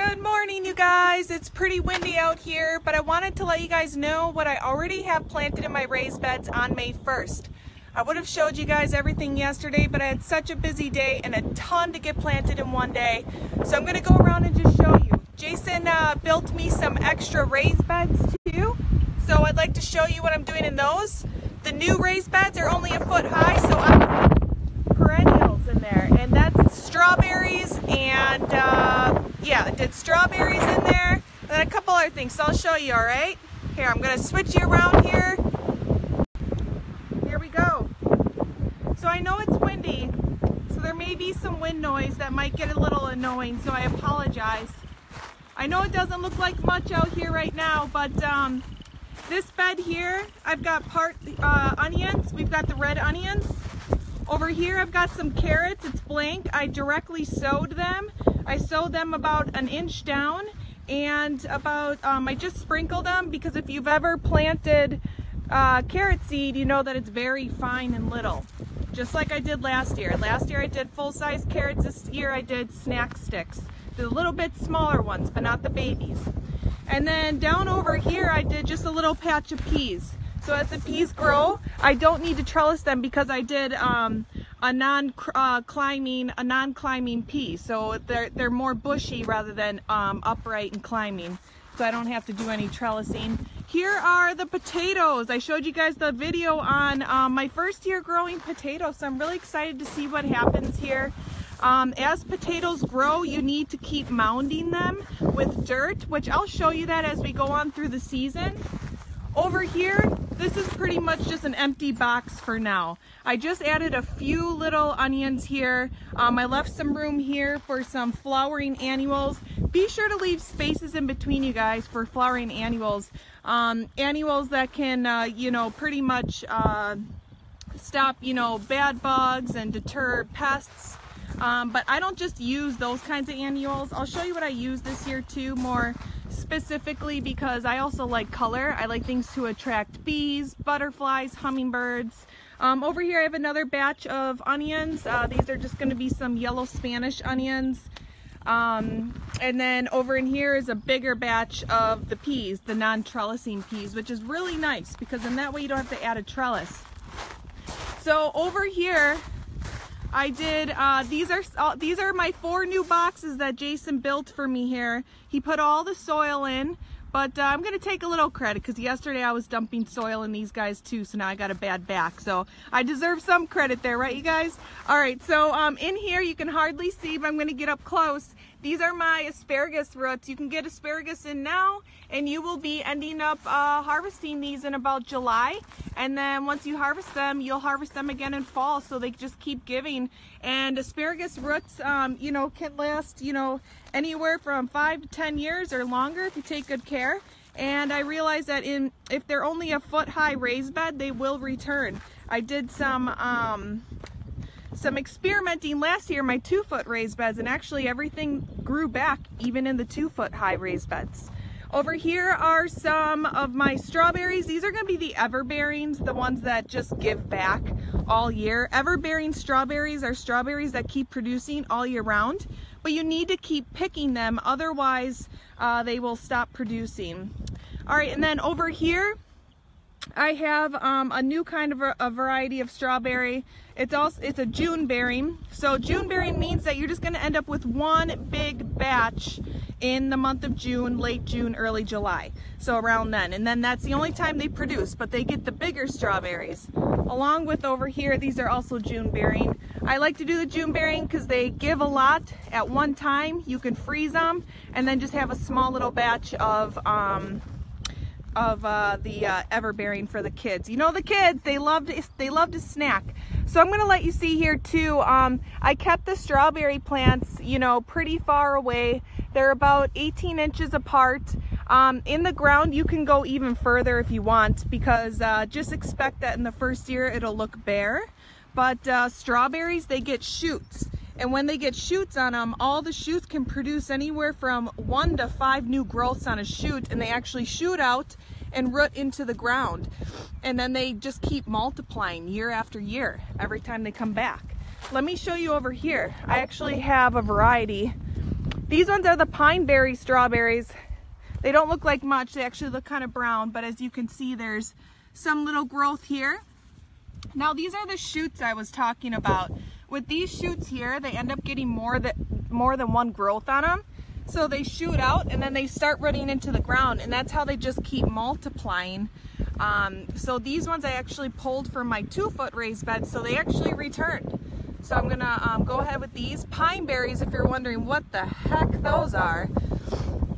Good morning, you guys. It's pretty windy out here, but I wanted to let you guys know what I already have planted in my raised beds on May 1st. I would have showed you guys everything yesterday, but I had such a busy day and a ton to get planted in one day. So I'm going to go around and just show you. Jason built me some extra raised beds too. So I'd like to show you what I'm doing in those. The new raised beds are only a foot high, so I have perennials in there. And that's strawberries and yeah, I did strawberries in there. And then a couple other things, so I'll show you, all right? Here, I'm going to switch you around here. Here we go. So I know it's windy, so there may be some wind noise that might get a little annoying, so I apologize. I know it doesn't look like much out here right now, but this bed here, I've got part onions. We've got the red onions. Over here, I've got some carrots. It's blank. I directly sowed them. I sowed them about an inch down, and about I just sprinkled them because if you've ever planted carrot seed, you know that it's very fine and little, just like I did last year. Last year I did full-size carrots. This year I did snack sticks, the little bit smaller ones, but not the babies. And then down over here I did just a little patch of peas. So as the peas grow, I don't need to trellis them because I did a non-climbing pea. So they're more bushy rather than upright and climbing. So I don't have to do any trellising. Here are the potatoes. I showed you guys the video on my first year growing potatoes, so I'm really excited to see what happens here. As potatoes grow, you need to keep mounding them with dirt, which I'll show you that as we go on through the season. Over here, this is pretty much just an empty box for now. I just added a few little onions here. I left some room here for some flowering annuals. Be sure to leave spaces in between, you guys, for flowering annuals. Annuals that can, you know, pretty much stop, you know, bad bugs and deter pests. But I don't just use those kinds of annuals. I'll show you what I use this year too, more specifically, because I also like color. I like things to attract bees, butterflies, hummingbirds. Over here I have another batch of onions. These are just going to be some yellow Spanish onions. And then over in here is a bigger batch of the peas, the non-trellising peas, which is really nice because in that way you don't have to add a trellis. So over here I did, these are my 4 new boxes that Jason built for me here. He put all the soil in, but I'm going to take a little credit because yesterday I was dumping soil in these guys too, so now I got a bad back. So I deserve some credit there, right you guys? All right, so in here you can hardly see, but I'm going to get up close. These are my asparagus roots. You can get asparagus in now, and you will be ending up harvesting these in about July. And then once you harvest them, you'll harvest them again in fall, so they just keep giving. And asparagus roots, you know, can last, you know, anywhere from 5 to 10 years or longer if you take good care. And I realized that if they're only a foot high raised bed, they will return. I did some experimenting last year, my 2-foot raised beds, and actually everything grew back even in the 2-foot high raised beds. Over here are some of my strawberries. These are going to be the everbearings, the ones that just give back all year. Everbearing strawberries are strawberries that keep producing all year round, but you need to keep picking them, otherwise they will stop producing. All right, and then over here I have a new kind of a variety of strawberry. It's a June bearing. So June bearing means that you're just going to end up with one big batch in the month of June, late June, early July. So around then. And then that's the only time they produce, but they get the bigger strawberries. Along with over here, these are also June bearing. I like to do the June bearing because they give a lot at one time. You can freeze them and then just have a small little batch of the everbearing for the kids. You know, the kids, they love to snack. So I'm going to let you see here too. I kept the strawberry plants, you know, pretty far away. They're about 18 inches apart. In the ground you can go even further if you want, because just expect that in the first year it'll look bare. But strawberries, they get shoots. And when they get shoots on them, all the shoots can produce anywhere from 1 to 5 new growths on a shoot, and they actually shoot out and root into the ground. And then they just keep multiplying year after year, every time they come back. Let me show you over here. I actually have a variety These ones are the pine berry strawberries. They don't look like much. They actually look kind of brown, but as you can see, there's some little growth here. Now these are the shoots I was talking about. With these shoots here, they end up getting more than one growth on them. So they shoot out and then they start rooting into the ground, and that's how they just keep multiplying. So these ones I actually pulled from my 2-foot raised bed, so they actually returned. So I'm gonna go ahead with these pine berries. If you're wondering what the heck those are,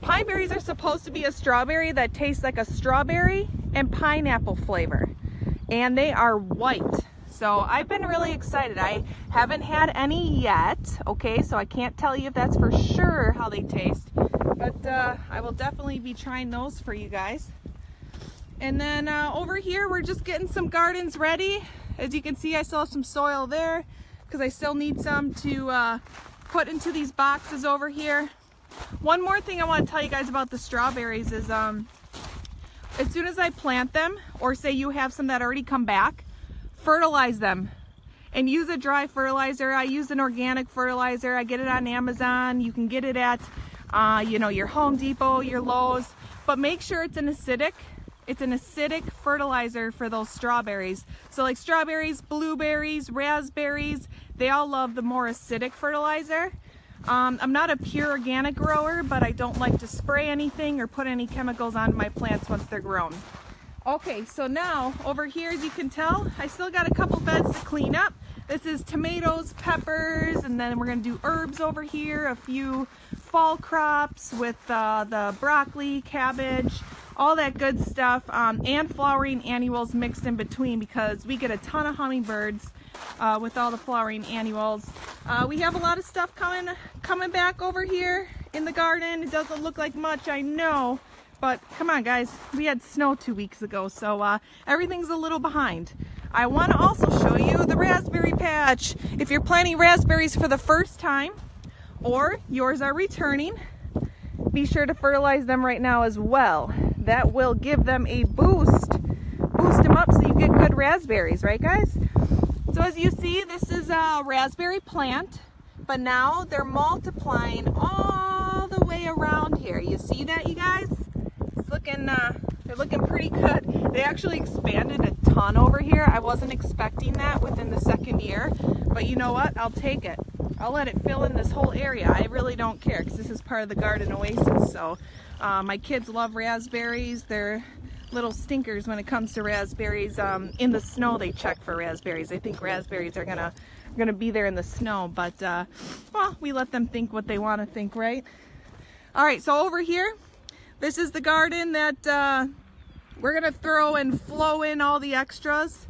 pine berries are supposed to be a strawberry that tastes like a strawberry and pineapple flavor, and they are white. So I've been really excited. I haven't had any yet, okay, so I can't tell you if that's for sure how they taste, but I will definitely be trying those for you guys. And then over here, we're just getting some gardens ready. As you can see, I still have some soil there because I still need some to put into these boxes over here. One more thing I want to tell you guys about the strawberries is as soon as I plant them, or say you have some that already come back, fertilize them and use a dry fertilizer. I use an organic fertilizer. I get it on Amazon. You can get it at you know, your Home Depot, your Lowe's, but make sure it's an acidic fertilizer for those strawberries. So like strawberries, blueberries, raspberries, they all love the more acidic fertilizer. I'm not a pure organic grower, but I don't like to spray anything or put any chemicals on my plants once they're grown. Okay, so now over here, as you can tell, I still got a couple beds to clean up. This is tomatoes, peppers, and then we're gonna do herbs over here, a few fall crops with the broccoli, cabbage, all that good stuff, and flowering annuals mixed in between because we get a ton of hummingbirds with all the flowering annuals. We have a lot of stuff coming back over here in the garden. It doesn't look like much, I know. But come on guys, we had snow 2 weeks ago, so everything's a little behind. I want to also show you the raspberry patch. If you're planting raspberries for the first time, or yours are returning, be sure to fertilize them right now as well. That will give them a boost them up so you get good raspberries, right guys? So as you see, this is a raspberry plant, but now they're multiplying all the way around here. You see that, you guys? They're looking pretty good. They actually expanded a ton over here. I wasn't expecting that within the second year, but you know what? I'll take it. I'll let it fill in this whole area. I really don't care because this is part of the garden oasis. So my kids love raspberries. They're little stinkers when it comes to raspberries. In the snow, they check for raspberries. They think raspberries are gonna be there in the snow, but well, we let them think what they want to think, right? All right, so over here, this is the garden that we're gonna throw and flow in all the extras.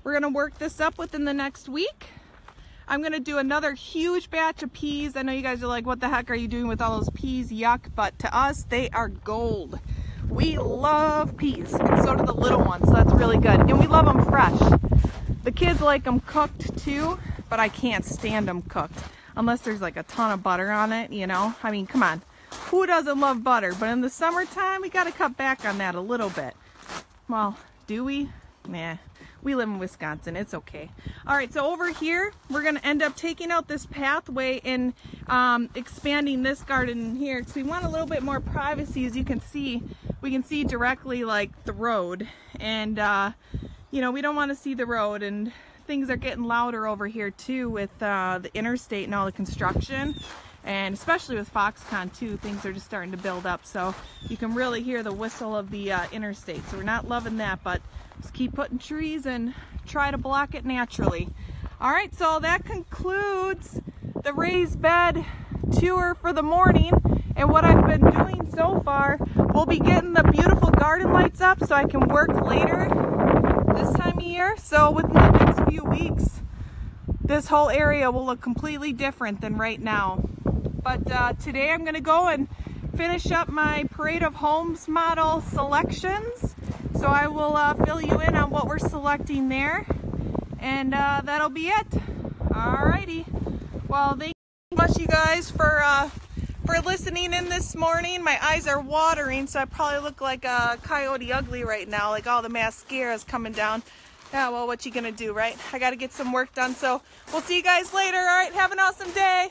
We're gonna work this up within the next week. I'm gonna do another huge batch of peas. I know you guys are like, what the heck are you doing with all those peas? Yuck, but to us, they are gold. We love peas, and so do the little ones, so that's really good. And we love them fresh. The kids like them cooked too, but I can't stand them cooked unless there's like a ton of butter on it, you know? I mean, come on. Who doesn't love butter? But in the summertime, we got to cut back on that a little bit. Well, do we? Nah, we live in Wisconsin. It's okay. All right, so over here, we're going to end up taking out this pathway and expanding this garden here because we want a little bit more privacy. As you can see, we can see directly like the road. And, you know, we don't want to see the road. And things are getting louder over here too with the interstate and all the construction. And especially with Foxconn too, things are just starting to build up, so you can really hear the whistle of the interstate. So we're not loving that, but just keep putting trees and try to block it naturally. All right, so that concludes the raised bed tour for the morning. And what I've been doing so far, we'll be getting the beautiful garden lights up so I can work later this time of year. So within the next few weeks, this whole area will look completely different than right now. But today I'm going to go and finish up my Parade of Homes model selections. So I will fill you in on what we're selecting there. And that'll be it. Alrighty. Well, thank you so much, you guys, for listening in this morning. My eyes are watering, so I probably look like a Coyote Ugly right now, like all the mascara is coming down. Yeah, well, what you gonna do, right? I gotta get some work done, so we'll see you guys later. All right, have an awesome day.